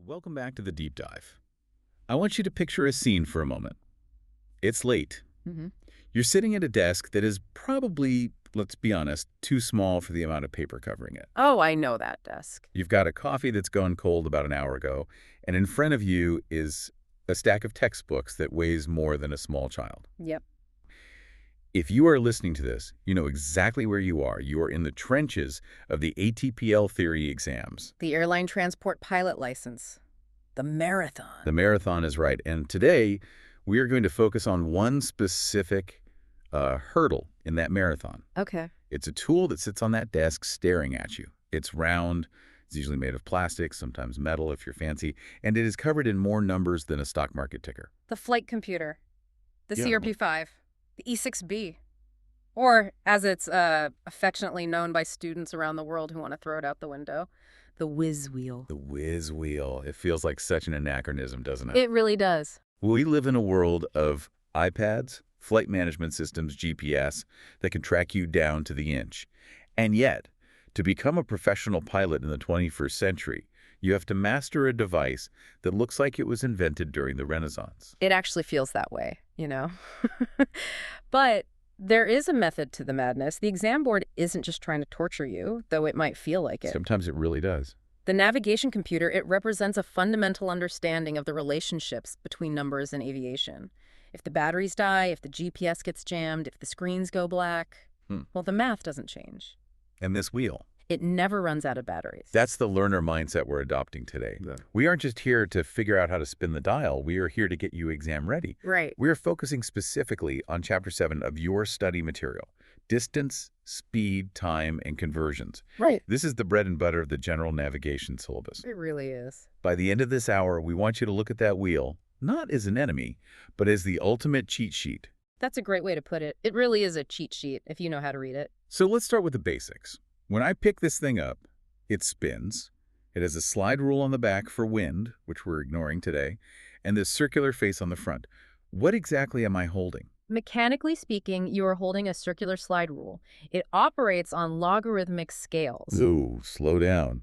Welcome back to the deep dive. I want you to picture a scene for a moment. It's late. hmm You're sitting at a desk that is probably, let's be honest, too small for the amount of paper covering it. Oh, I know that desk. You've got a coffee that's gone cold about an hour ago, and in front of you is a stack of textbooks that weighs more than a small child. Yep. If you are listening to this, you know exactly where you are. You are in the trenches of the ATPL theory exams. The airline transport pilot license. The marathon. The marathon is right. And today, we are going to focus on one specific hurdle in that marathon. Okay. It's a tool that sits on that desk staring at you. It's round. It's usually made of plastic, sometimes metal if you're fancy, and it is covered in more numbers than a stock market ticker. The flight computer. The Yeah. CRP-5. The E6B. Or, as it's affectionately known by students around the world who want to throw it out the window, the whiz wheel. The whiz wheel. It feels like such an anachronism, doesn't it? It really does. We live in a world of iPads, flight management systems, GPS, that can track you down to the inch. And yet, to become a professional pilot in the 21st century, you have to master a device that looks like it was invented during the Renaissance. It actually feels that way, you know? But there is a method to the madness. The exam board isn't just trying to torture you, though it might feel like it. Sometimes it really does. The navigation computer, it represents a fundamental understanding of the relationships between numbers and aviation. If the batteries die, if the GPS gets jammed, if the screens go black, well, the math doesn't change. And this wheel. It never runs out of batteries. That's the learner mindset we're adopting today. Yeah. We aren't just here to figure out how to spin the dial. We are here to get you exam ready. Right. We are focusing specifically on Chapter 7 of your study material: distance, speed, time, and conversions. Right. This is the bread and butter of the general navigation syllabus. It really is. By the end of this hour, we want you to look at that wheel, not as an enemy, but as the ultimate cheat sheet. That's a great way to put it. It really is a cheat sheet if you know how to read it. So let's start with the basics. When I pick this thing up, it spins. It has a slide rule on the back for wind, which we're ignoring today, and this circular face on the front. What exactly am I holding? Mechanically speaking, you are holding a circular slide rule. It operates on logarithmic scales. Ooh, slow down.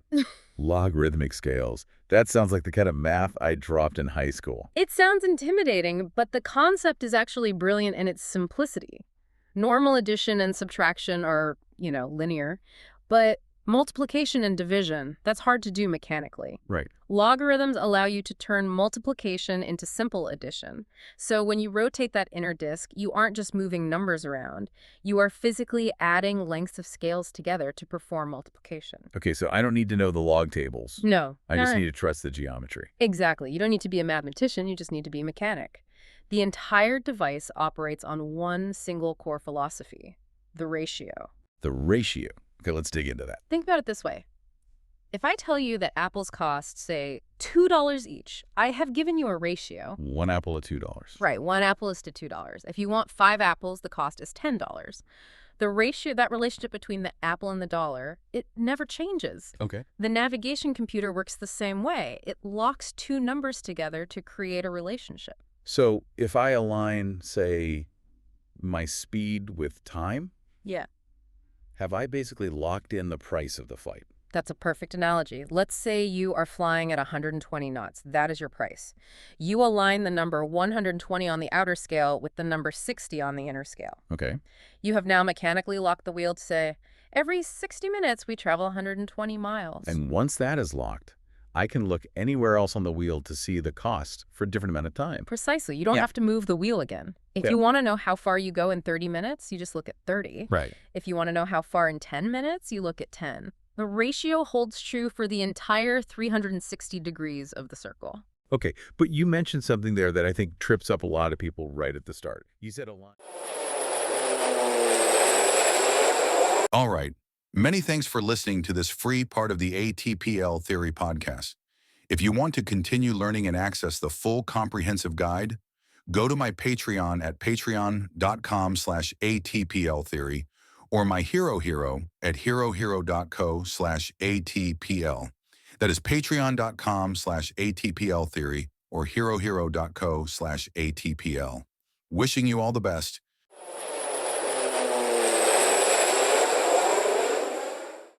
Logarithmic scales. That sounds like the kind of math I dropped in high school. It sounds intimidating, but the concept is actually brilliant in its simplicity. Normal addition and subtraction are, linear, but multiplication and division, that's hard to do mechanically. Right. Logarithms allow you to turn multiplication into simple addition. So when you rotate that inner disk, you aren't just moving numbers around. You are physically adding lengths of scales together to perform multiplication. Okay, so I don't need to know the log tables. No. I just need to trust the geometry. Exactly. You don't need to be a mathematician. You just need to be a mechanic. The entire device operates on one single core philosophy: the ratio. The ratio. Okay, let's dig into that. Think about it this way. If I tell you that apples cost, say, $2 each, I have given you a ratio. One apple at $2. Right, one apple is to $2. If you want 5 apples, the cost is $10. The ratio, that relationship between the apple and the dollar, it never changes. Okay. The navigation computer works the same way. It locks two numbers together to create a relationship. So if I align, say, my speed with time, Yeah. have I basically locked in the price of the flight? That's a perfect analogy. Let's say you are flying at 120 knots. That is your price. You align the number 120 on the outer scale with the number 60 on the inner scale. Okay. You have now mechanically locked the wheel to say, every 60 minutes we travel 120 miles. And once that is locked, I can look anywhere else on the wheel to see the cost for a different amount of time. Precisely. You don't have to move the wheel again. If Yeah. you want to know how far you go in 30 minutes, you just look at 30. Right. If you want to know how far in 10 minutes, you look at 10. The ratio holds true for the entire 360 degrees of the circle. Okay, but you mentioned something there that I think trips up a lot of people right at the start. You said align. All right. Many thanks for listening to this free part of the ATPL Theory podcast. If you want to continue learning and access the full comprehensive guide, go to my Patreon at patreon.com/ATPLtheory or my Hero at herohero.co/ATPL. That is patreon.com/ATPLtheory or herohero.co/ATPL. Wishing you all the best